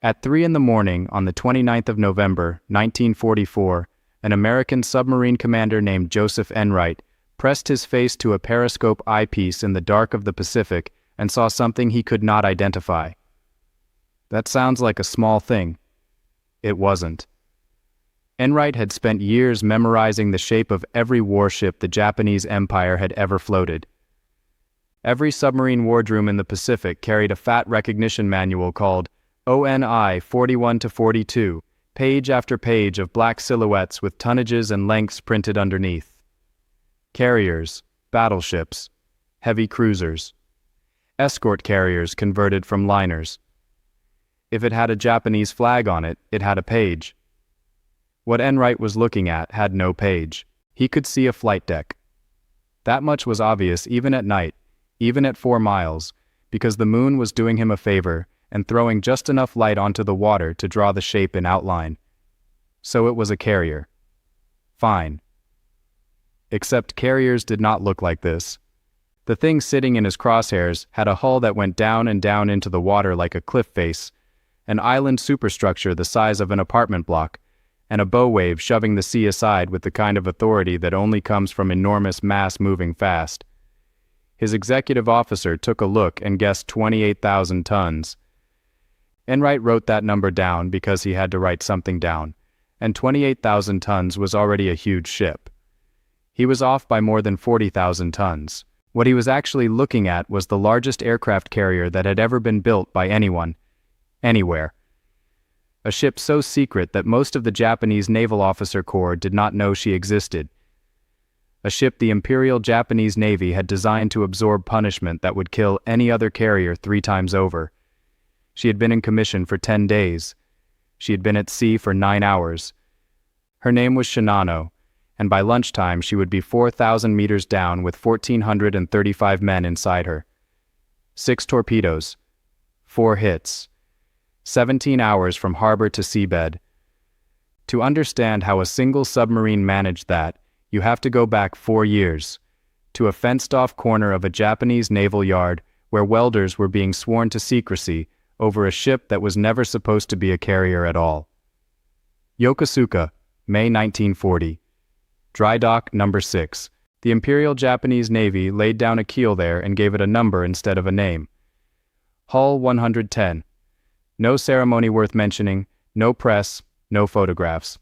At 3 in the morning on the 29th of November, 1944, an American submarine commander named Joseph Enright pressed his face to a periscope eyepiece in the dark of the Pacific and saw something he could not identify. That sounds like a small thing. It wasn't. Enright had spent years memorizing the shape of every warship the Japanese Empire had ever floated. Every submarine wardroom in the Pacific carried a fat recognition manual called ONI 41-42, page after page of black silhouettes with tonnages and lengths printed underneath. Carriers, battleships, heavy cruisers, escort carriers converted from liners. If it had a Japanese flag on it, it had a page. What Enright was looking at had no page. He could see a flight deck. That much was obvious even at night, even at 4 miles, because the moon was doing him a favor and throwing just enough light onto the water to draw the shape in outline. So it was a carrier. Fine. Except carriers did not look like this. The thing sitting in his crosshairs had a hull that went down and down into the water like a cliff face, an island superstructure the size of an apartment block, and a bow wave shoving the sea aside with the kind of authority that only comes from enormous mass moving fast. His executive officer took a look and guessed 28,000 tons. Enright wrote that number down because he had to write something down, and 28,000 tons was already a huge ship. He was off by more than 40,000 tons. What he was actually looking at was the largest aircraft carrier that had ever been built by anyone, anywhere. A ship so secret that most of the Japanese Naval Officer Corps did not know she existed. A ship the Imperial Japanese Navy had designed to absorb punishment that would kill any other carrier 3 times over. She had been in commission for 10 days. She had been at sea for 9 hours. Her name was Shinano, and by lunchtime she would be 4,000 meters down with 1,435 men inside her. 6 torpedoes. 4 hits. 17 hours from harbor to seabed. To understand how a single submarine managed that, you have to go back 4 years, to a fenced-off corner of a Japanese naval yard where welders were being sworn to secrecy over a ship that was never supposed to be a carrier at all. Yokosuka, May 1940. Dry dock number 6. The Imperial Japanese Navy laid down a keel there and gave it a number instead of a name. Hull 110. No ceremony worth mentioning, no press, no photographs.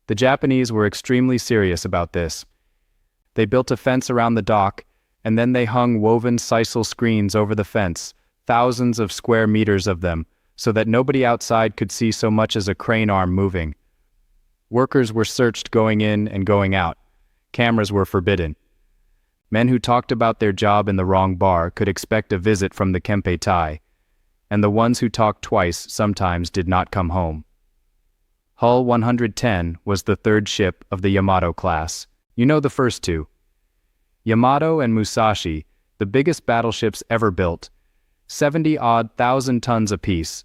The Japanese were extremely serious about this. They built a fence around the dock, and then they hung woven sisal screens over the fence, thousands of square meters of them, so that nobody outside could see so much as a crane arm moving. Workers were searched going in and going out. Cameras were forbidden. Men who talked about their job in the wrong bar could expect a visit from the Kempeitai, and the ones who talked twice sometimes did not come home. Hull 110 was the 3rd ship of the Yamato class. You know the first 2. Yamato and Musashi, the biggest battleships ever built, 70-odd thousand tons apiece,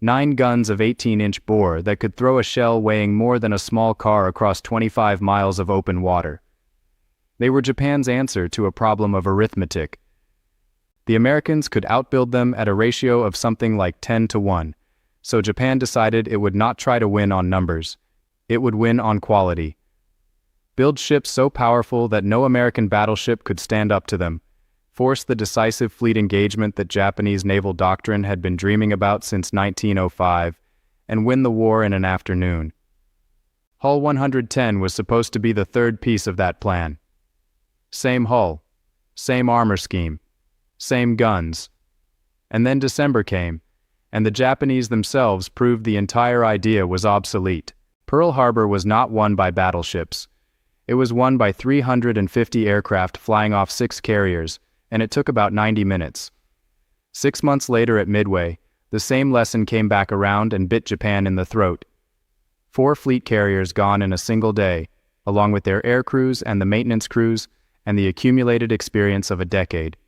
9 guns of 18-inch bore that could throw a shell weighing more than a small car across 25 miles of open water. They were Japan's answer to a problem of arithmetic. The Americans could outbuild them at a ratio of something like 10-1, so Japan decided it would not try to win on numbers. It would win on quality. Build ships so powerful that no American battleship could stand up to them. Force the decisive fleet engagement that Japanese naval doctrine had been dreaming about since 1905, and win the war in an afternoon. Hull 110 was supposed to be the 3rd piece of that plan. Same hull, same armor scheme, same guns. And then December came, and the Japanese themselves proved the entire idea was obsolete. Pearl Harbor was not won by battleships. It was won by 350 aircraft flying off 6 carriers, and it took about 90 minutes. 6 months later at Midway, the same lesson came back around and bit Japan in the throat. 4 fleet carriers gone in a single day, along with their air crews and the maintenance crews, and the accumulated experience of a decade.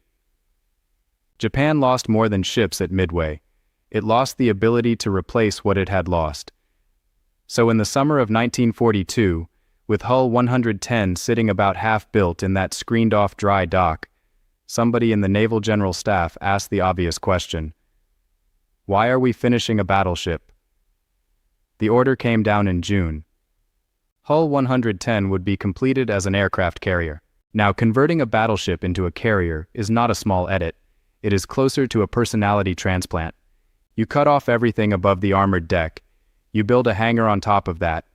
Japan lost more than ships at Midway. It lost the ability to replace what it had lost. So in the summer of 1942, with Hull 110 sitting about half-built in that screened-off dry dock, somebody in the Naval General Staff asked the obvious question. Why are we finishing a battleship? The order came down in June. Hull 110 would be completed as an aircraft carrier. Now, converting a battleship into a carrier is not a small edit. It is closer to a personality transplant. You cut off everything above the armored deck. You build a hangar on top of that.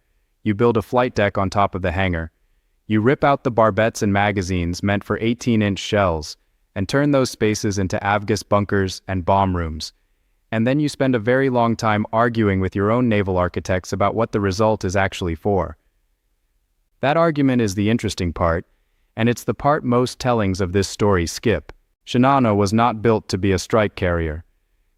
You build a flight deck on top of the hangar. You rip out the barbettes and magazines meant for 18-inch shells and turn those spaces into Avgas bunkers and bomb rooms. And then you spend a very long time arguing with your own naval architects about what the result is actually for. That argument is the interesting part, and it's the part most tellings of this story skip. Shinano was not built to be a strike carrier.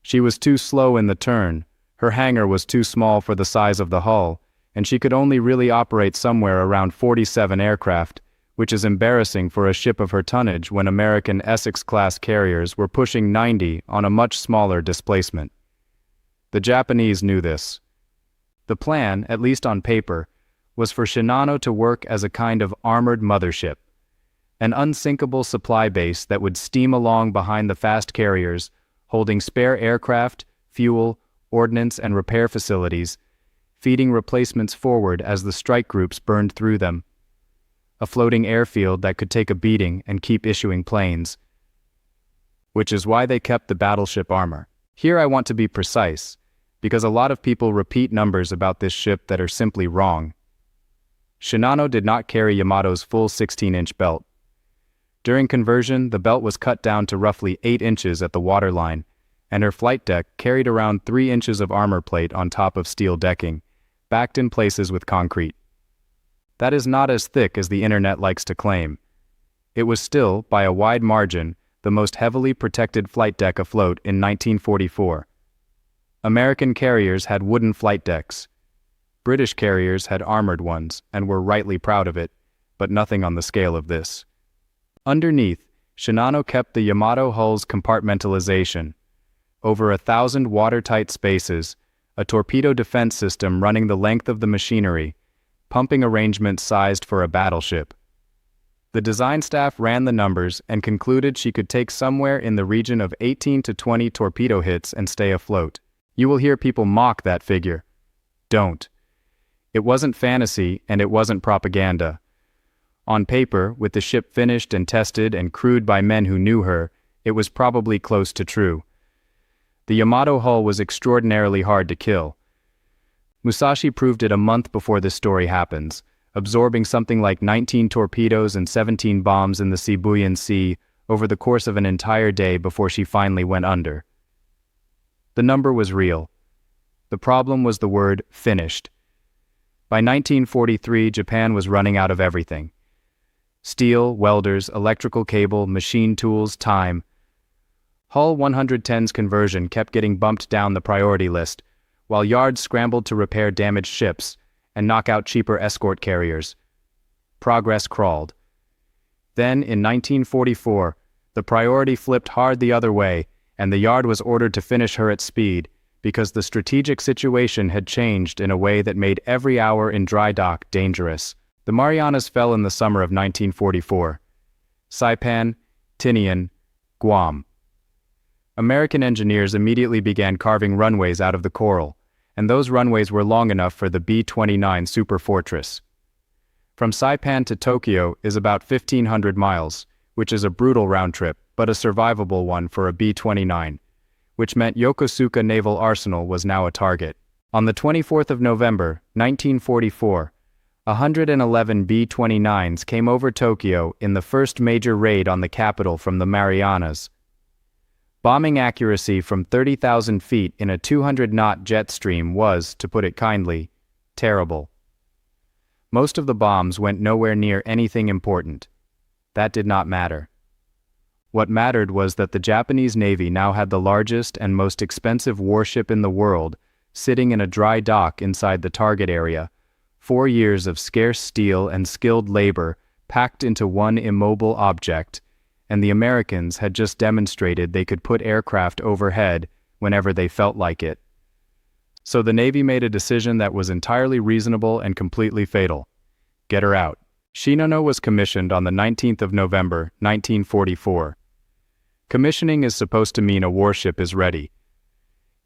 She was too slow in the turn, her hangar was too small for the size of the hull, and she could only really operate somewhere around 47 aircraft, which is embarrassing for a ship of her tonnage when American Essex-class carriers were pushing 90 on a much smaller displacement. The Japanese knew this. The plan, at least on paper, was for Shinano to work as a kind of armored mothership, an unsinkable supply base that would steam along behind the fast carriers, holding spare aircraft, fuel, ordnance, and repair facilities, feeding replacements forward as the strike groups burned through them. A floating airfield that could take a beating and keep issuing planes. Which is why they kept the battleship armor. Here I want to be precise, because a lot of people repeat numbers about this ship that are simply wrong. Shinano did not carry Yamato's full 16-inch belt. During conversion, the belt was cut down to roughly 8 inches at the waterline, and her flight deck carried around 3 inches of armor plate on top of steel decking, backed in places with concrete. That is not as thick as the internet likes to claim. It was still, by a wide margin, the most heavily protected flight deck afloat in 1944. American carriers had wooden flight decks. British carriers had armored ones, and were rightly proud of it, but nothing on the scale of this. Underneath, Shinano kept the Yamato hull's compartmentalization. Over 1,000 watertight spaces, a torpedo defense system running the length of the machinery, pumping arrangements sized for a battleship. The design staff ran the numbers and concluded she could take somewhere in the region of 18 to 20 torpedo hits and stay afloat. You will hear people mock that figure. Don't. It wasn't fantasy and it wasn't propaganda. On paper, with the ship finished and tested and crewed by men who knew her, it was probably close to true. The Yamato hull was extraordinarily hard to kill. Musashi proved it a month before this story happens, absorbing something like 19 torpedoes and 17 bombs in the Sibuyan Sea over the course of an entire day before she finally went under. The number was real. The problem was the word finished. By 1943, Japan was running out of everything. Steel, welders, electrical cable, machine tools, time. Hull 110's conversion kept getting bumped down the priority list, while yards scrambled to repair damaged ships and knock out cheaper escort carriers. Progress crawled. Then, in 1944, the priority flipped hard the other way, and the yard was ordered to finish her at speed, because the strategic situation had changed in a way that made every hour in dry dock dangerous. The Marianas fell in the summer of 1944. Saipan, Tinian, Guam. American engineers immediately began carving runways out of the coral, and those runways were long enough for the B-29 Superfortress. From Saipan to Tokyo is about 1,500 miles, which is a brutal round trip, but a survivable one for a B-29, which meant Yokosuka Naval Arsenal was now a target. On the 24th of November, 1944, 111 B-29s came over Tokyo in the first major raid on the capital from the Marianas. Bombing accuracy from 30,000 feet in a 200-knot jet stream was, to put it kindly, terrible. Most of the bombs went nowhere near anything important. That did not matter. What mattered was that the Japanese Navy now had the largest and most expensive warship in the world sitting in a dry dock inside the target area, 4 years of scarce steel and skilled labor packed into one immobile object, and the Americans had just demonstrated they could put aircraft overhead whenever they felt like it. So the Navy made a decision that was entirely reasonable and completely fatal. Get her out. Shinano was commissioned on the 19th of November, 1944. Commissioning is supposed to mean a warship is ready.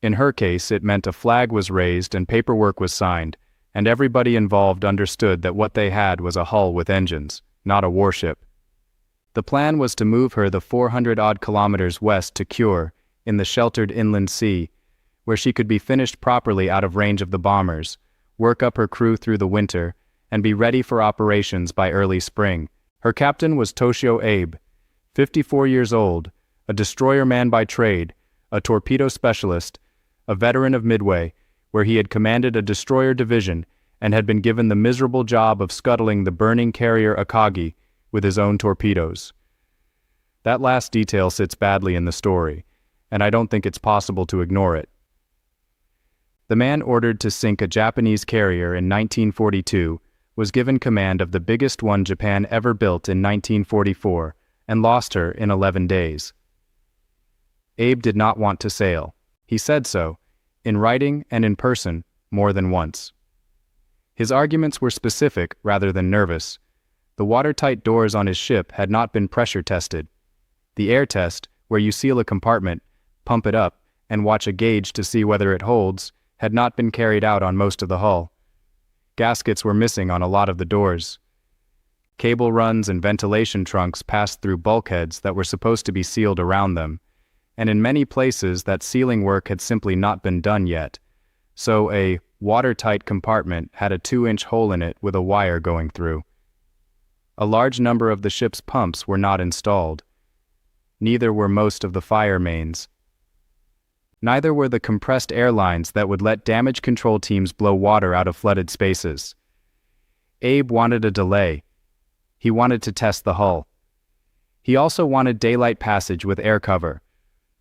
In her case, it meant a flag was raised and paperwork was signed, and everybody involved understood that what they had was a hull with engines, not a warship. The plan was to move her the 400-odd kilometers west to Cure, in the sheltered inland sea, where she could be finished properly out of range of the bombers, work up her crew through the winter, and be ready for operations by early spring. Her captain was Toshio Abe, 54 years old, a destroyer man by trade, a torpedo specialist, a veteran of Midway, where he had commanded a destroyer division and had been given the miserable job of scuttling the burning carrier Akagi with his own torpedoes. That last detail sits badly in the story, and I don't think it's possible to ignore it. The man ordered to sink a Japanese carrier in 1942 was given command of the biggest one Japan ever built in 1944 and lost her in 11 days. Abe did not want to sail. He said so, in writing and in person, more than once. His arguments were specific rather than nervous. The watertight doors on his ship had not been pressure tested. The air test, where you seal a compartment, pump it up, and watch a gauge to see whether it holds, had not been carried out on most of the hull. Gaskets were missing on a lot of the doors. Cable runs and ventilation trunks passed through bulkheads that were supposed to be sealed around them, and in many places that sealing work had simply not been done yet, so a watertight compartment had a 2-inch hole in it with a wire going through. A large number of the ship's pumps were not installed. Neither were most of the fire mains. Neither were the compressed air lines that would let damage control teams blow water out of flooded spaces. Abe wanted a delay. He wanted to test the hull. He also wanted daylight passage with air cover,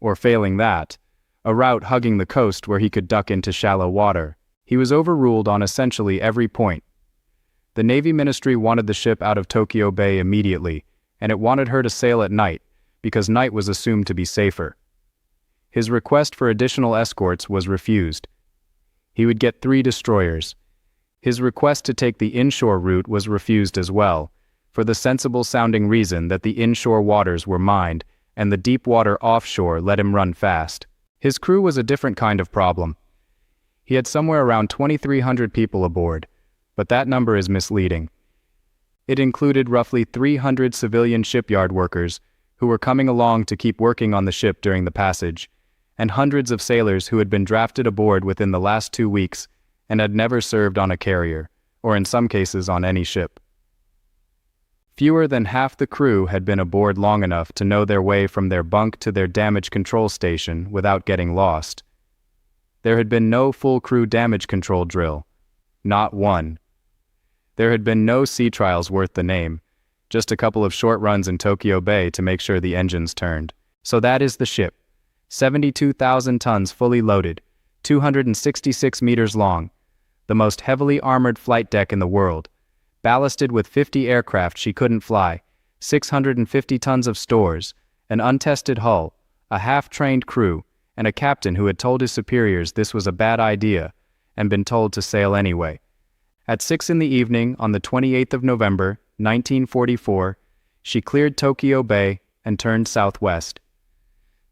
or failing that, a route hugging the coast where he could duck into shallow water. He was overruled on essentially every point. The Navy Ministry wanted the ship out of Tokyo Bay immediately, and it wanted her to sail at night, because night was assumed to be safer. His request for additional escorts was refused. He would get 3 destroyers. His request to take the inshore route was refused as well, for the sensible-sounding reason that the inshore waters were mined, and the deep water offshore let him run fast. His crew was a different kind of problem. He had somewhere around 2,300 people aboard, but that number is misleading. It included roughly 300 civilian shipyard workers who were coming along to keep working on the ship during the passage, and hundreds of sailors who had been drafted aboard within the last 2 weeks and had never served on a carrier, or in some cases on any ship. Fewer than half the crew had been aboard long enough to know their way from their bunk to their damage control station without getting lost. There had been no full crew damage control drill. Not one. There had been no sea trials worth the name, just a couple of short runs in Tokyo Bay to make sure the engines turned. So that is the ship. 72,000 tons fully loaded, 266 meters long, the most heavily armored flight deck in the world, ballasted with 50 aircraft she couldn't fly, 650 tons of stores, an untested hull, a half-trained crew, and a captain who had told his superiors this was a bad idea and been told to sail anyway. At 6 in the evening on the 28th of November, 1944, she cleared Tokyo Bay and turned southwest.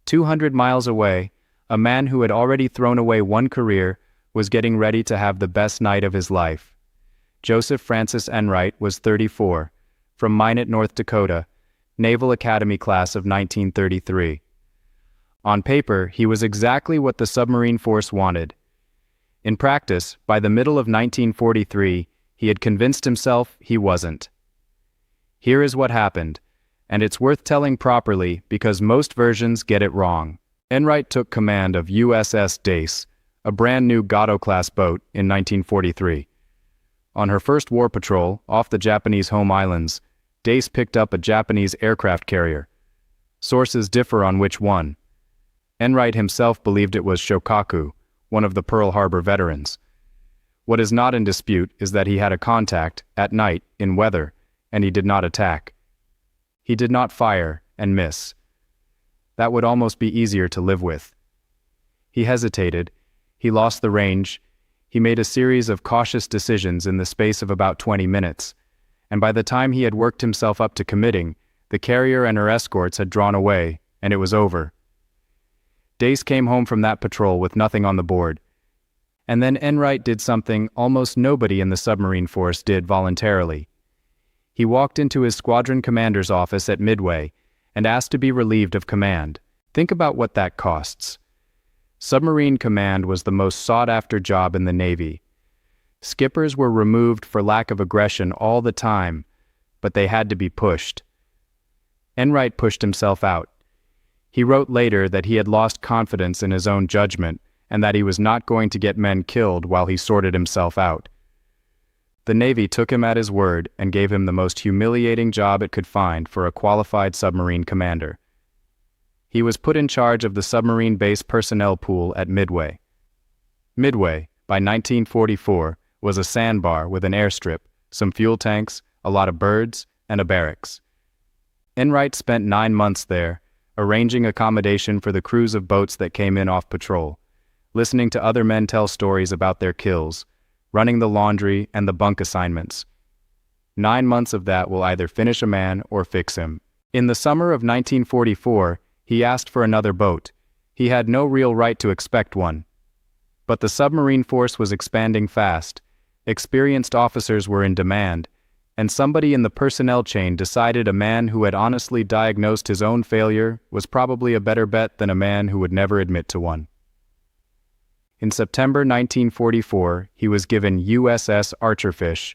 200 miles away, a man who had already thrown away one career was getting ready to have the best night of his life. Joseph Francis Enright was 34, from Minot, North Dakota, Naval Academy class of 1933. On paper, he was exactly what the submarine force wanted. In practice, by the middle of 1943, he had convinced himself he wasn't. Here is what happened, and it's worth telling properly because most versions get it wrong. Enright took command of USS Dace, a brand-new Gato-class boat, in 1943. On her first war patrol, off the Japanese home islands, Dace picked up a Japanese aircraft carrier. Sources differ on which one. Enright himself believed it was Shokaku, one of the Pearl Harbor veterans. What is not in dispute is that he had a contact, at night, in weather, and he did not attack. He did not fire and miss. That would almost be easier to live with. He hesitated. He lost the range. He made a series of cautious decisions in the space of about 20 minutes, and by the time he had worked himself up to committing, the carrier and her escorts had drawn away, and it was over. Dace came home from that patrol with nothing on the board. And then Enright did something almost nobody in the submarine force did voluntarily. He walked into his squadron commander's office at Midway and asked to be relieved of command. Think about what that costs. Submarine command was the most sought-after job in the Navy. Skippers were removed for lack of aggression all the time, but they had to be pushed. Enright pushed himself out. He wrote later that he had lost confidence in his own judgment and that he was not going to get men killed while he sorted himself out. The Navy took him at his word and gave him the most humiliating job it could find for a qualified submarine commander. He was put in charge of the submarine base personnel pool at Midway. Midway, by 1944, was a sandbar with an airstrip, some fuel tanks, a lot of birds, and a barracks. Enright spent 9 months there, arranging accommodation for the crews of boats that came in off patrol, listening to other men tell stories about their kills, running the laundry and the bunk assignments. 9 months of that will either finish a man or fix him. In the summer of 1944, he asked for another boat. He had no real right to expect one. But the submarine force was expanding fast, experienced officers were in demand, and somebody in the personnel chain decided a man who had honestly diagnosed his own failure was probably a better bet than a man who would never admit to one. In September 1944, he was given USS Archerfish.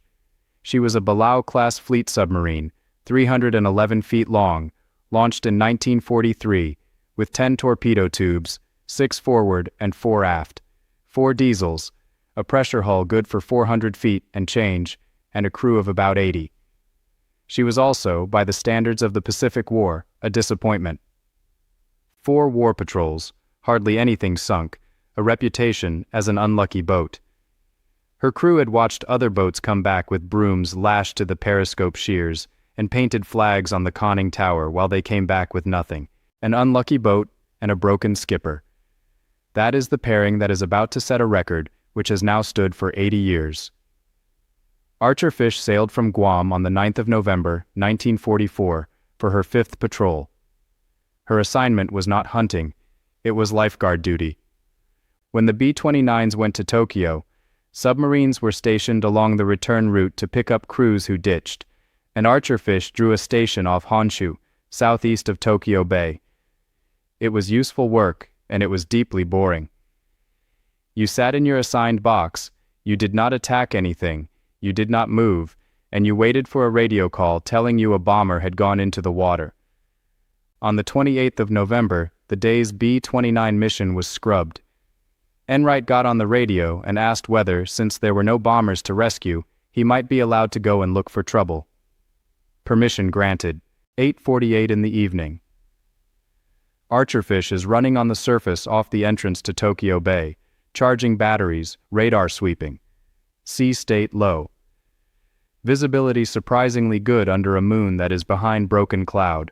She was a Balao-class fleet submarine, 311 feet long, launched in 1943, with 10 torpedo tubes, 6 forward and 4 aft, 4 diesels, a pressure hull good for 400 feet and change, and a crew of about 80. She was also, by the standards of the Pacific War, a disappointment. 4 war patrols, hardly anything sunk, a reputation as an unlucky boat. Her crew had watched other boats come back with brooms lashed to the periscope shears and painted flags on the conning tower while they came back with nothing. An unlucky boat and a broken skipper. That is the pairing that is about to set a record which has now stood for 80 years. Archerfish sailed from Guam on the 9th of November, 1944, for her 5th patrol. Her assignment was not hunting, it was lifeguard duty. When the B-29s went to Tokyo, submarines were stationed along the return route to pick up crews who ditched, and Archerfish drew a station off Honshu, southeast of Tokyo Bay. It was useful work, and it was deeply boring. You sat in your assigned box, you did not attack anything, you did not move, and you waited for a radio call telling you a bomber had gone into the water. On the 28th of November, the day's B-29 mission was scrubbed. Enright got on the radio and asked whether, since there were no bombers to rescue, he might be allowed to go and look for trouble. Permission granted. 8:48 in the evening. Archerfish is running on the surface off the entrance to Tokyo Bay, charging batteries, radar sweeping. Sea state low. Visibility surprisingly good under a moon that is behind broken cloud.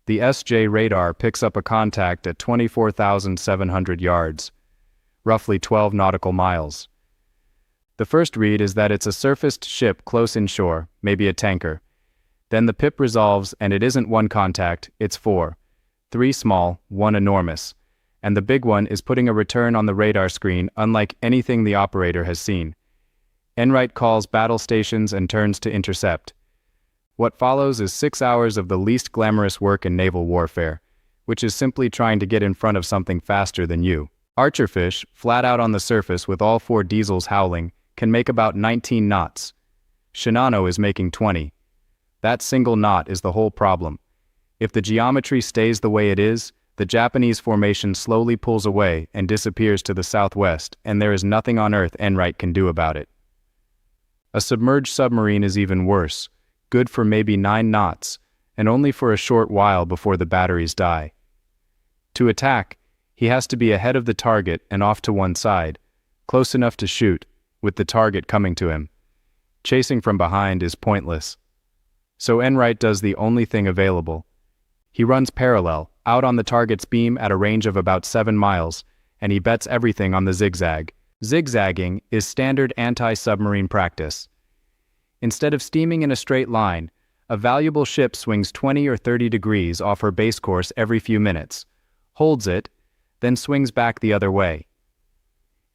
The SJ radar picks up a contact at 24,700 yards, roughly 12 nautical miles. The first read is that it's a surfaced ship close inshore, maybe a tanker. Then the PIP resolves and it isn't one contact, it's 4. 3 small, 1 enormous. And the big one is putting a return on the radar screen unlike anything the operator has seen. Enright calls battle stations and turns to intercept. What follows is 6 hours of the least glamorous work in naval warfare, which is simply trying to get in front of something faster than you. Archerfish, flat out on the surface with all 4 diesels howling, can make about 19 knots. Shinano is making 20. That single knot is the whole problem. If the geometry stays the way it is, the Japanese formation slowly pulls away and disappears to the southwest, and there is nothing on Earth Enright can do about it. A submerged submarine is even worse, good for maybe 9 knots, and only for a short while before the batteries die. To attack, he has to be ahead of the target and off to one side, close enough to shoot, with the target coming to him. Chasing from behind is pointless. So Enright does the only thing available. He runs parallel, out on the target's beam at a range of about 7 miles, and he bets everything on the zigzag. Zigzagging is standard anti-submarine practice. Instead of steaming in a straight line, a valuable ship swings 20 or 30 degrees off her base course every few minutes, holds it, then swings back the other way.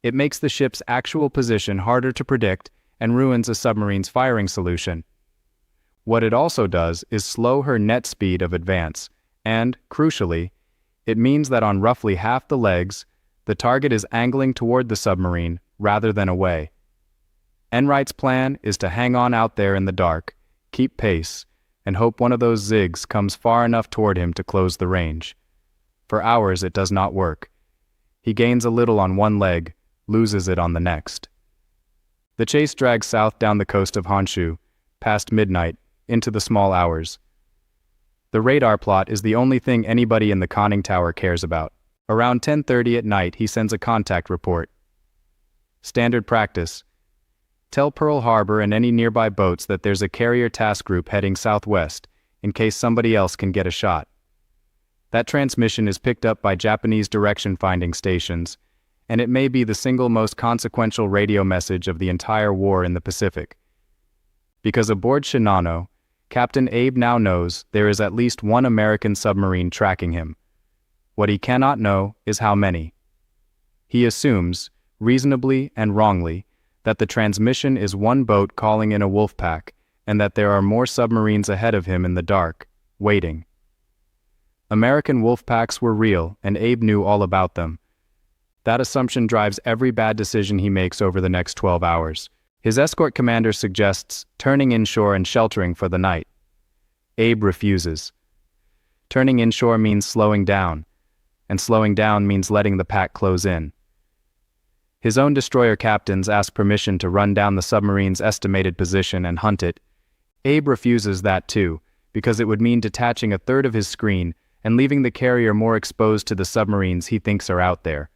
It makes the ship's actual position harder to predict and ruins a submarine's firing solution. What it also does is slow her net speed of advance, and, crucially, it means that on roughly half the legs, the target is angling toward the submarine rather than away. Enright's plan is to hang on out there in the dark, keep pace, and hope one of those zigs comes far enough toward him to close the range. For hours it does not work. He gains a little on one leg, loses it on the next. The chase drags south down the coast of Honshu, past midnight, into the small hours. The radar plot is the only thing anybody in the conning tower cares about. Around 10:30 at night he sends a contact report. Standard practice. Tell Pearl Harbor and any nearby boats that there's a carrier task group heading southwest, in case somebody else can get a shot. That transmission is picked up by Japanese direction-finding stations, and it may be the single most consequential radio message of the entire war in the Pacific. Because aboard Shinano, Captain Abe now knows there is at least one American submarine tracking him. What he cannot know is how many. He assumes, reasonably and wrongly, that the transmission is one boat calling in a wolf pack, and that there are more submarines ahead of him in the dark, waiting. American wolf packs were real, and Abe knew all about them. That assumption drives every bad decision he makes over the next 12 hours. His escort commander suggests turning inshore and sheltering for the night. Abe refuses. Turning inshore means slowing down, and slowing down means letting the pack close in. His own destroyer captains ask permission to run down the submarine's estimated position and hunt it. Abe refuses that too, because it would mean detaching a third of his screen and leaving the carrier more exposed to the submarines he thinks are out there.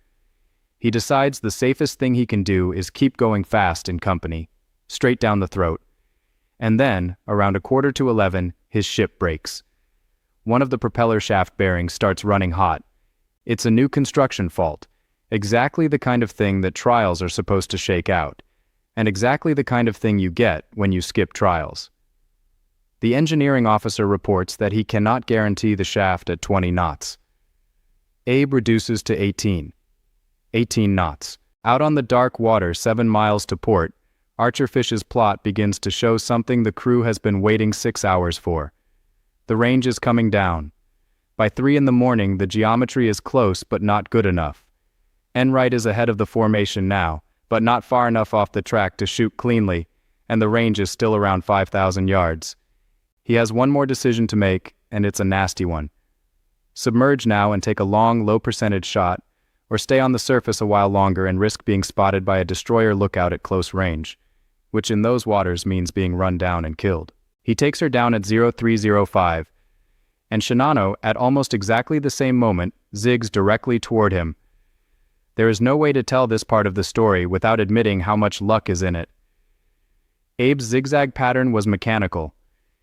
He decides the safest thing he can do is keep going fast in company, straight down the throat. And then, around 10:45, his ship breaks. One of the propeller shaft bearings starts running hot. It's a new construction fault, exactly the kind of thing that trials are supposed to shake out, and exactly the kind of thing you get when you skip trials. The engineering officer reports that he cannot guarantee the shaft at 20 knots. Abe reduces to 18 knots. Out on the dark water 7 miles to port, Archerfish's plot begins to show something the crew has been waiting 6 hours for. The range is coming down. By 3 in the morning, the geometry is close but not good enough. Enright is ahead of the formation now, but not far enough off the track to shoot cleanly, and the range is still around 5,000 yards. He has one more decision to make, and it's a nasty one. Submerge now and take a long, low-percentage shot, or stay on the surface a while longer and risk being spotted by a destroyer lookout at close range, which in those waters means being run down and killed. He takes her down at 0305, and Shinano, at almost exactly the same moment, zigs directly toward him. There is no way to tell this part of the story without admitting how much luck is in it. Abe's zigzag pattern was mechanical.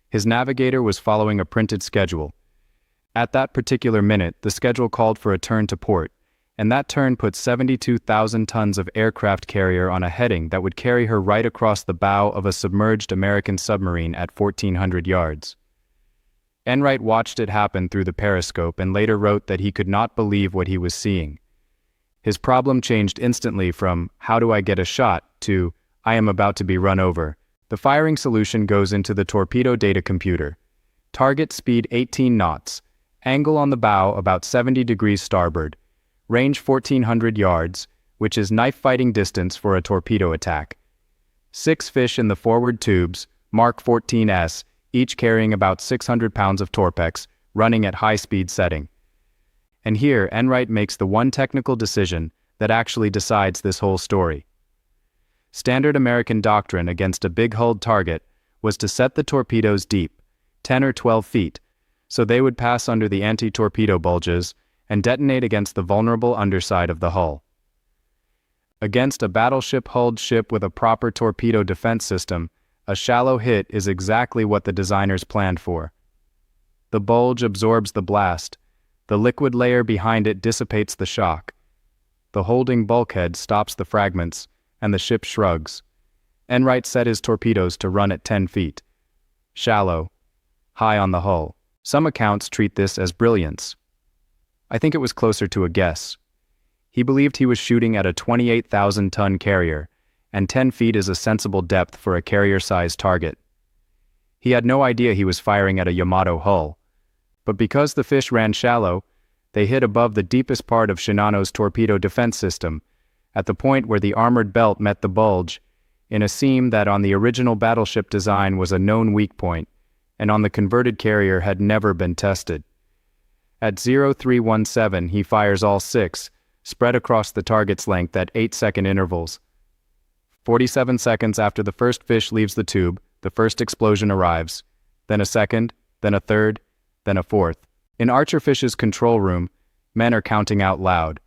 His navigator was following a printed schedule. At that particular minute, the schedule called for a turn to port, and that turn put 72,000 tons of aircraft carrier on a heading that would carry her right across the bow of a submerged American submarine at 1,400 yards. Enright watched it happen through the periscope and later wrote that he could not believe what he was seeing. His problem changed instantly from, "How do I get a shot?" to, "I am about to be run over." The firing solution goes into the torpedo data computer. Target speed 18 knots, angle on the bow about 70 degrees starboard, range 1,400 yards, which is knife-fighting distance for a torpedo attack. 6 fish in the forward tubes, Mark 14S, each carrying about 600 pounds of torpex, running at high-speed setting. And here, Enright makes the one technical decision that actually decides this whole story. Standard American doctrine against a big-hulled target was to set the torpedoes deep, 10 or 12 feet, so they would pass under the anti-torpedo bulges and detonate against the vulnerable underside of the hull. Against a battleship-hulled ship with a proper torpedo defense system, a shallow hit is exactly what the designers planned for. The bulge absorbs the blast, the liquid layer behind it dissipates the shock. The holding bulkhead stops the fragments, and the ship shrugs. Enright set his torpedoes to run at 10 feet. Shallow, high on the hull. Some accounts treat this as brilliance. I think it was closer to a guess. He believed he was shooting at a 28,000-ton carrier, and 10 feet is a sensible depth for a carrier-sized target. He had no idea he was firing at a Yamato hull, but because the fish ran shallow, they hit above the deepest part of Shinano's torpedo defense system, at the point where the armored belt met the bulge, in a seam that on the original battleship design was a known weak point, and on the converted carrier had never been tested. At 0317, he fires all 6, spread across the target's length at 8-second intervals. 47 seconds after the first fish leaves the tube, the first explosion arrives, then a second, then a third, then a fourth. In Archerfish's control room, men are counting out loud.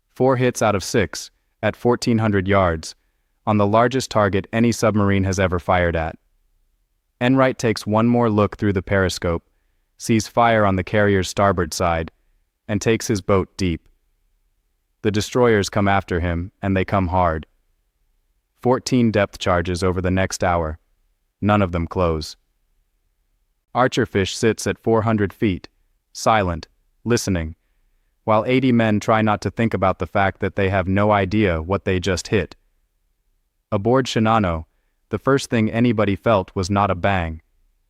4 hits out of 6, at 1,400 yards, on the largest target any submarine has ever fired at. Enright takes one more look through the periscope, sees fire on the carrier's starboard side, and takes his boat deep. The destroyers come after him, and they come hard. 14 depth charges over the next hour. None of them close. Archerfish sits at 400 feet, silent, listening, while 80 men try not to think about the fact that they have no idea what they just hit. Aboard Shinano, the first thing anybody felt was not a bang.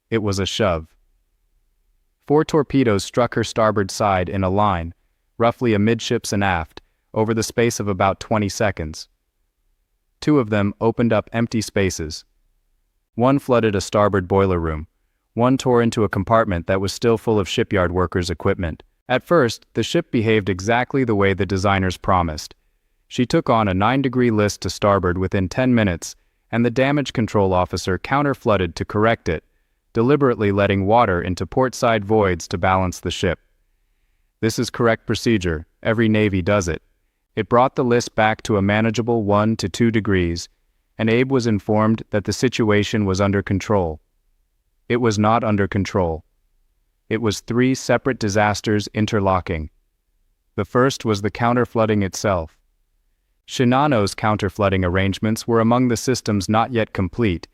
It was a shove. 4 torpedoes struck her starboard side in a line, roughly amidships and aft, over the space of about 20 seconds. 2 of them opened up empty spaces. 1 flooded a starboard boiler room. 1 tore into a compartment that was still full of shipyard workers' equipment. At first, the ship behaved exactly the way the designers promised. She took on a 9-degree list to starboard within 10 minutes, and the damage control officer counter-flooded to correct it, deliberately letting water into port-side voids to balance the ship. This is correct procedure. Every Navy does it. It brought the list back to a manageable 1 to 2 degrees, and Abe was informed that the situation was under control. It was not under control. It was 3 separate disasters interlocking. The first was the counter-flooding itself. Shinano's counter-flooding arrangements were among the systems not yet complete,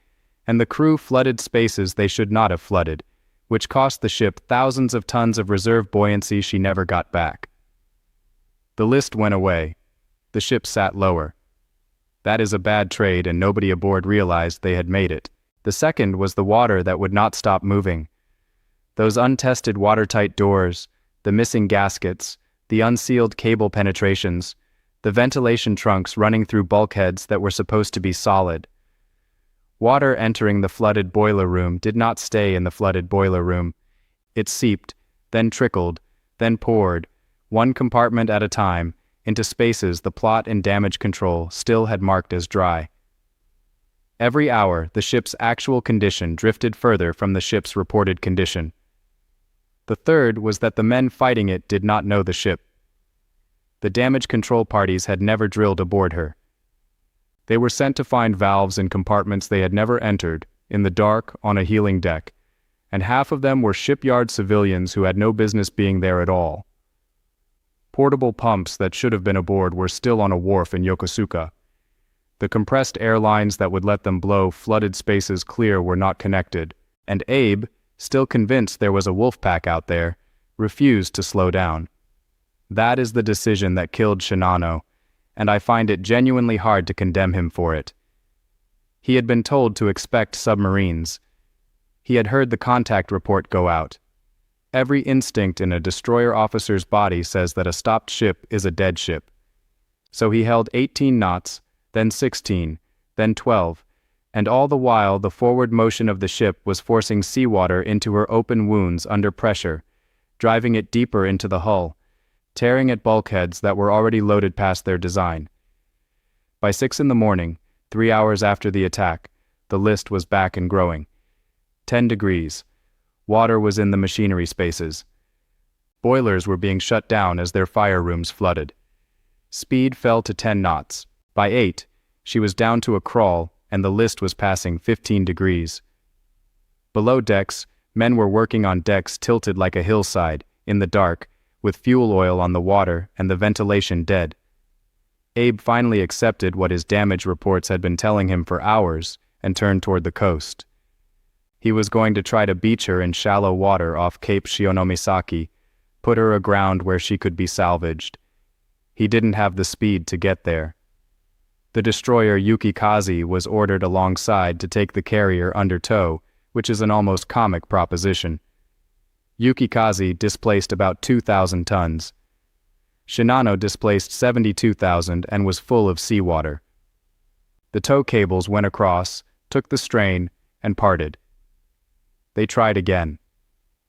and the crew flooded spaces they should not have flooded, which cost the ship thousands of tons of reserve buoyancy she never got back. The list went away. The ship sat lower. That is a bad trade, and nobody aboard realized they had made it. The second was the water that would not stop moving. Those untested watertight doors, the missing gaskets, the unsealed cable penetrations, the ventilation trunks running through bulkheads that were supposed to be solid. Water entering the flooded boiler room did not stay in the flooded boiler room. It seeped, then trickled, then poured, 1 compartment at a time, into spaces the plot and damage control still had marked as dry. Every hour, the ship's actual condition drifted further from the ship's reported condition. The third was that the men fighting it did not know the ship. The damage control parties had never drilled aboard her. They were sent to find valves in compartments they had never entered, in the dark, on a healing deck, and half of them were shipyard civilians who had no business being there at all. Portable pumps that should have been aboard were still on a wharf in Yokosuka. The compressed air lines that would let them blow flooded spaces clear were not connected, and Abe, still convinced there was a wolf pack out there, refused to slow down. That is the decision that killed Shinano, and I find it genuinely hard to condemn him for it. He had been told to expect submarines. He had heard the contact report go out. Every instinct in a destroyer officer's body says that a stopped ship is a dead ship. So he held 18 knots, then 16, then 12, and all the while the forward motion of the ship was forcing seawater into her open wounds under pressure, driving it deeper into the hull, tearing at bulkheads that were already loaded past their design. By 6 in the morning, 3 hours after the attack, the list was back and growing. 10 degrees. Water was in the machinery spaces. Boilers were being shut down as their fire rooms flooded. Speed fell to 10 knots. By 8, she was down to a crawl, and the list was passing 15 degrees. Below decks, men were working on decks tilted like a hillside, in the dark, with fuel oil on the water and the ventilation dead. Abe finally accepted what his damage reports had been telling him for hours and turned toward the coast. He was going to try to beach her in shallow water off Cape Shionomisaki, put her aground where she could be salvaged. He didn't have the speed to get there. The destroyer Yukikaze was ordered alongside to take the carrier under tow, which is an almost comic proposition. Yukikaze displaced about 2,000 tons. Shinano displaced 72,000 and was full of seawater. The tow cables went across, took the strain, and parted. They tried again.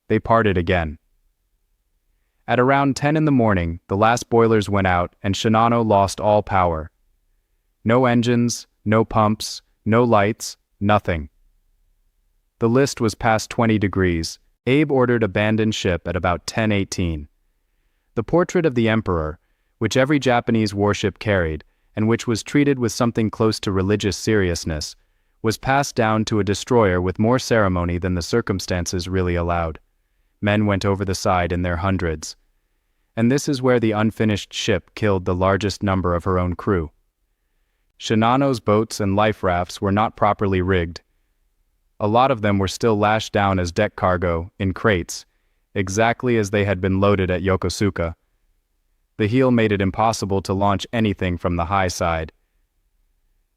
They parted again. At around 10 in the morning, the last boilers went out and Shinano lost all power. No engines, no pumps, no lights, nothing. The list was past 20 degrees. Abe ordered abandon ship at about 10:18. The portrait of the emperor, which every Japanese warship carried, and which was treated with something close to religious seriousness, was passed down to a destroyer with more ceremony than the circumstances really allowed. Men went over the side in their hundreds. And this is where the unfinished ship killed the largest number of her own crew. Shinano's boats and life rafts were not properly rigged. A lot of them were still lashed down as deck cargo, in crates, exactly as they had been loaded at Yokosuka. The heel made it impossible to launch anything from the high side.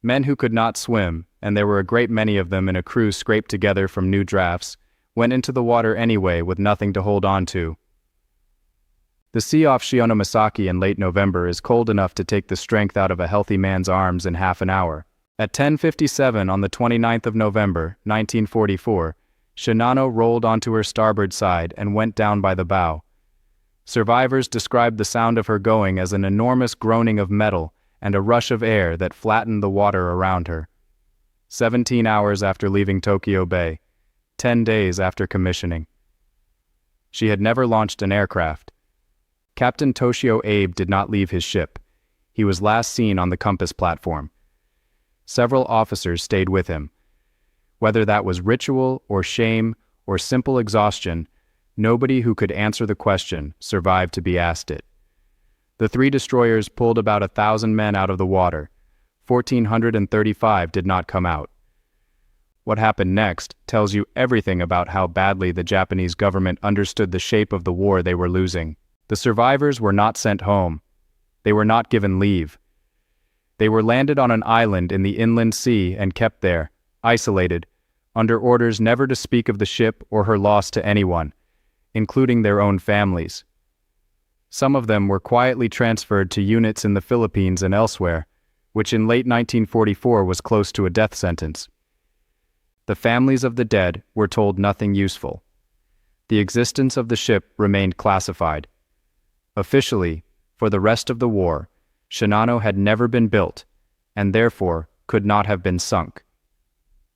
Men who could not swim, and there were a great many of them in a crew scraped together from new drafts, went into the water anyway with nothing to hold on to. The sea off Shionomisaki in late November is cold enough to take the strength out of a healthy man's arms in half an hour. At 10:57 on the 29th of November, 1944, Shinano rolled onto her starboard side and went down by the bow. Survivors described the sound of her going as an enormous groaning of metal and a rush of air that flattened the water around her. 17 hours after leaving Tokyo Bay, 10 days after commissioning. She had never launched an aircraft. Captain Toshio Abe did not leave his ship. He was last seen on the compass platform. Several officers stayed with him. Whether that was ritual or shame or simple exhaustion, nobody who could answer the question survived to be asked it. The three destroyers pulled about 1,000 men out of the water. 1,435 did not come out. What happened next tells you everything about how badly the Japanese government understood the shape of the war they were losing. The survivors were not sent home. They were not given leave. They were landed on an island in the inland sea and kept there, isolated, under orders never to speak of the ship or her loss to anyone, including their own families. Some of them were quietly transferred to units in the Philippines and elsewhere, which in late 1944 was close to a death sentence. The families of the dead were told nothing useful. The existence of the ship remained classified. Officially, for the rest of the war, Shinano had never been built, and therefore could not have been sunk.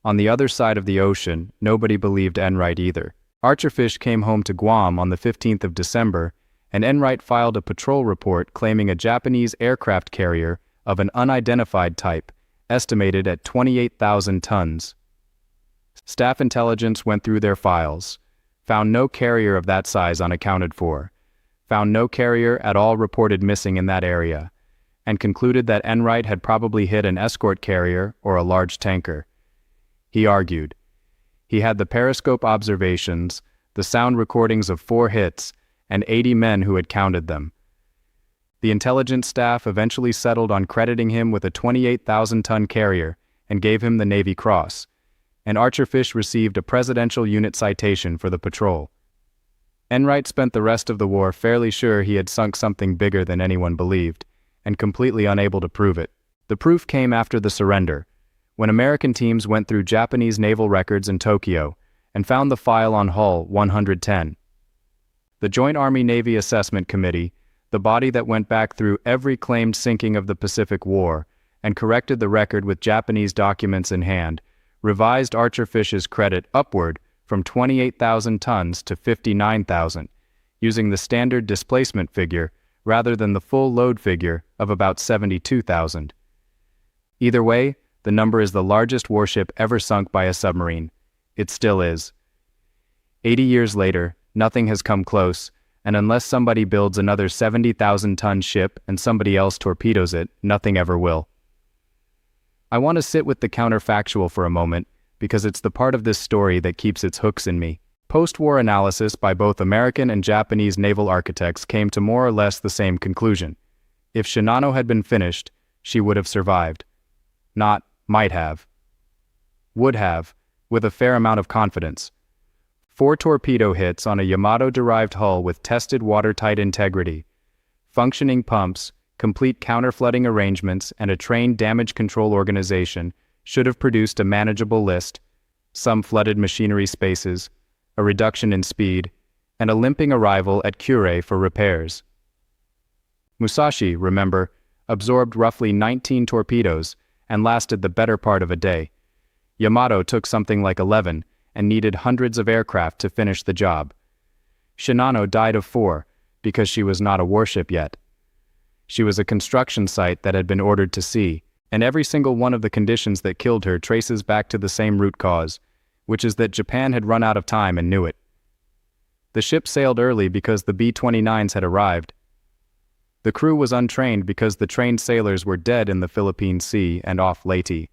On the other side of the ocean, nobody believed Enright either. Archerfish came home to Guam on the 15th of December, and Enright filed a patrol report claiming a Japanese aircraft carrier of an unidentified type, estimated at 28,000 tons. Staff intelligence went through their files, found no carrier of that size unaccounted for, found no carrier at all reported missing in that area, and concluded that Enright had probably hit an escort carrier or a large tanker. He argued. He had the periscope observations, the sound recordings of 4 hits, and 80 men who had counted them. The intelligence staff eventually settled on crediting him with a 28,000-ton carrier and gave him the Navy Cross, and Archerfish received a Presidential Unit Citation for the patrol. Enright spent the rest of the war fairly sure he had sunk something bigger than anyone believed, and completely unable to prove it. The proof came after the surrender, when American teams went through Japanese naval records in Tokyo and found the file on Hull 110. The Joint Army-Navy Assessment Committee, the body that went back through every claimed sinking of the Pacific War and corrected the record with Japanese documents in hand, revised Archerfish's credit upward from 28,000 tons to 59,000, using the standard displacement figure rather than the full load figure of about 72,000. Either way, the number is the largest warship ever sunk by a submarine. It still is. 80 years later, nothing has come close, and unless somebody builds another 70,000-ton ship and somebody else torpedoes it, nothing ever will. I want to sit with the counterfactual for a moment, because it's the part of this story that keeps its hooks in me. Post-war analysis by both American and Japanese naval architects came to more or less the same conclusion. If Shinano had been finished, she would have survived. Not, might have. Would have, with a fair amount of confidence. 4 torpedo hits on a Yamato-derived hull with tested watertight integrity, functioning pumps, complete counterflooding arrangements, and a trained damage control organization should have produced a manageable list, some flooded machinery spaces, a reduction in speed, and a limping arrival at Kure for repairs. Musashi, remember, absorbed roughly 19 torpedoes and lasted the better part of a day. Yamato took something like 11 and needed hundreds of aircraft to finish the job. Shinano died of 4 because she was not a warship yet. She was a construction site that had been ordered to sea, and every single one of the conditions that killed her traces back to the same root cause, which is that Japan had run out of time and knew it. The ship sailed early because the B-29s had arrived. The crew was untrained because the trained sailors were dead in the Philippine Sea and off Leyte.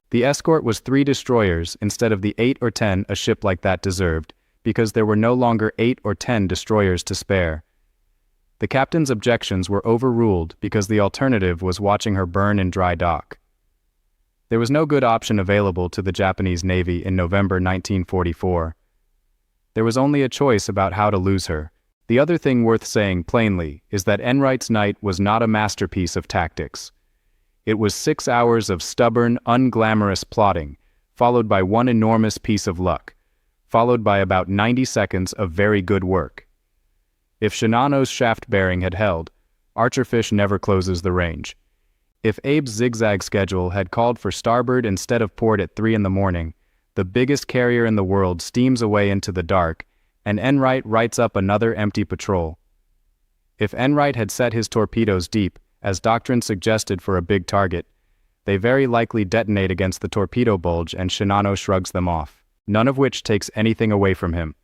The escort was 3 destroyers instead of the 8 or 10 a ship like that deserved, because there were no longer 8 or 10 destroyers to spare. The captain's objections were overruled because the alternative was watching her burn in dry dock. There was no good option available to the Japanese Navy in November 1944. There was only a choice about how to lose her. The other thing worth saying plainly is that Enright's night was not a masterpiece of tactics. It was 6 hours of stubborn, unglamorous plotting, followed by one enormous piece of luck, followed by about 90 seconds of very good work. If Shinano's shaft bearing had held, Archerfish never closes the range. If Abe's zigzag schedule had called for starboard instead of port at 3 in the morning, the biggest carrier in the world steams away into the dark, and Enright writes up another empty patrol. If Enright had set his torpedoes deep, as doctrine suggested for a big target, they very likely detonate against the torpedo bulge and Shinano shrugs them off, none of which takes anything away from him.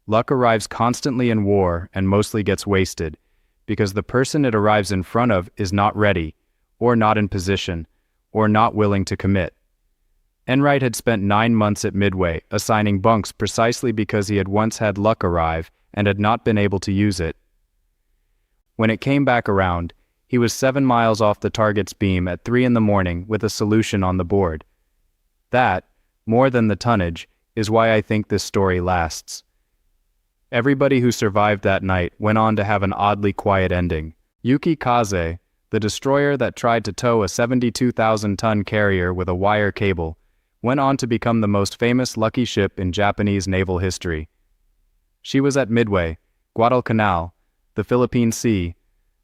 Luck arrives constantly in war and mostly gets wasted, because the person it arrives in front of is not ready, or not in position, or not willing to commit. Enright had spent 9 months at Midway, assigning bunks precisely because he had once had luck arrive and had not been able to use it. When it came back around, he was 7 miles off the target's beam at 3 in the morning with a solution on the board. That, more than the tonnage, is why I think this story lasts. Everybody who survived that night went on to have an oddly quiet ending. Yuki Kaze, the destroyer that tried to tow a 72,000-ton carrier with a wire cable, went on to become the most famous lucky ship in Japanese naval history. She was at Midway, Guadalcanal, the Philippine Sea,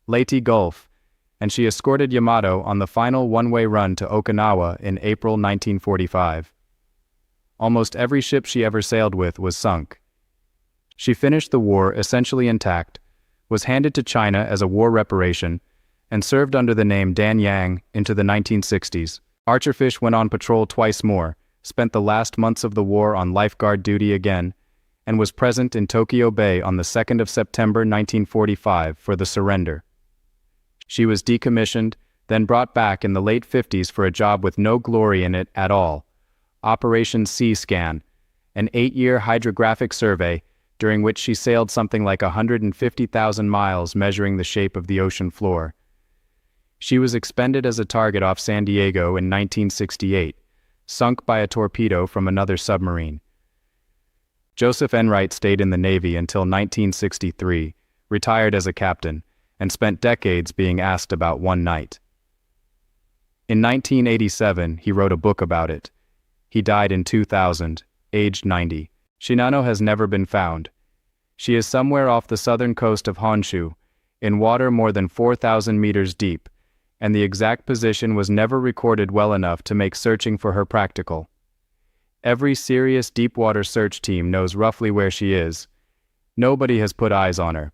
Leyte Gulf, and she escorted Yamato on the final one-way run to Okinawa in April 1945. Almost every ship she ever sailed with was sunk. She finished the war essentially intact, was handed to China as a war reparation, and served under the name Dan Yang into the 1960s. Archerfish went on patrol twice more, spent the last months of the war on lifeguard duty again, and was present in Tokyo Bay on the 2nd of September 1945 for the surrender. She was decommissioned, then brought back in the late 50s for a job with no glory in it at all, Operation Sea Scan, an 8-year hydrographic survey during which she sailed something like 150,000 miles measuring the shape of the ocean floor. She was expended as a target off San Diego in 1968, sunk by a torpedo from another submarine. Joseph Enright stayed in the Navy until 1963, retired as a captain, and spent decades being asked about one night. In 1987, he wrote a book about it. He died in 2000, aged 90. Shinano has never been found. She is somewhere off the southern coast of Honshu, in water more than 4,000 meters deep, and the exact position was never recorded well enough to make searching for her practical. Every serious deep-water search team knows roughly where she is. Nobody has put eyes on her.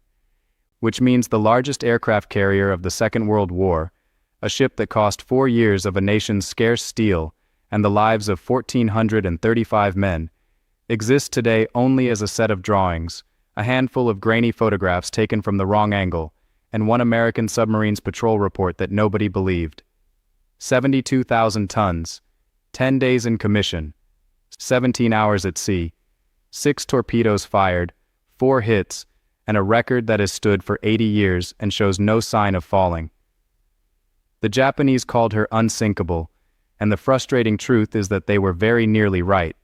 Which means the largest aircraft carrier of the Second World War, a ship that cost 4 years of a nation's scarce steel and the lives of 1,435 men, exists today only as a set of drawings, a handful of grainy photographs taken from the wrong angle, and one American submarine's patrol report that nobody believed. 72,000 tons, 10 days in commission, 17 hours at sea, 6 torpedoes fired, 4 hits, and a record that has stood for 80 years and shows no sign of falling. The Japanese called her unsinkable, and the frustrating truth is that they were very nearly right.